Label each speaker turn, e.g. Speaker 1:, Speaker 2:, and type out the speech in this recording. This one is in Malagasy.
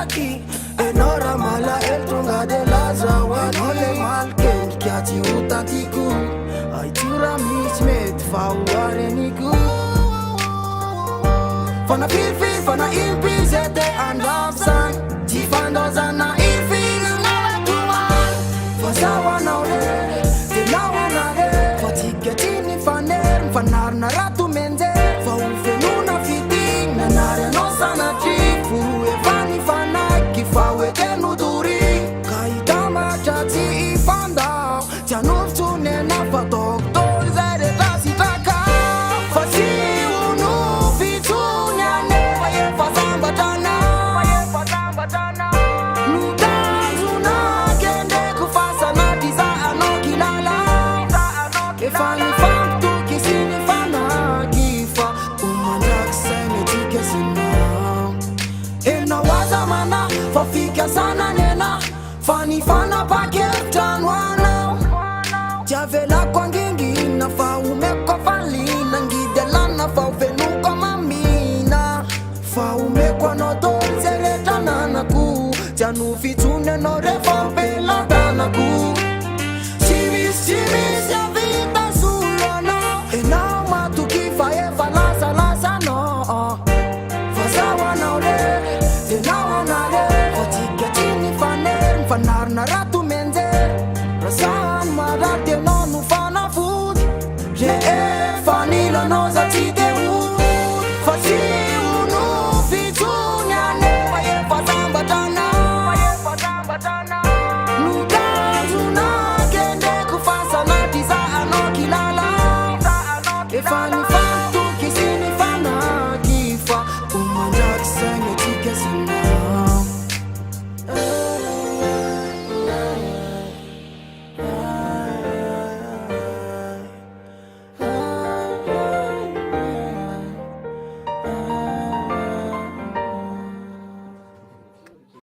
Speaker 1: aki enora mala eltonga de lazawan ole malken kiati utatiku aitura mismet fauareniku fana feel fana impi zete andafsan tifandozana infina malatuan fasawa naure tenawanare fatiketini faner fanar naratu menze faufenuna fiting nanare nosana chifu evani fanaki fawetenu duri kaitama chati ifanda chanufune na fatoktor zere tasitaka fasi unu fitunyane waye fasambatana nutazuna kende kufasa na tiza anokilala efani faktu kisini fana kifa umanjaksene tikesina ena wazamana fafika sana nena fani fana paketanwana javela kwa ngingi na faume kwa fali na ngidela na fauvenu kwa mamina faume kwa notori zeletana na ku janu fitune no refa pelatana ku chivis ya vida sulona ena matukifa eva lasa no fasawa naure tenawa nare fatiketini faner fanar naratu menze rasan marate nonu fana food je fanila noza tite wood fasi unu fitunyane waye fasambatana nutazuna kende kufasa na tiza anokilala efani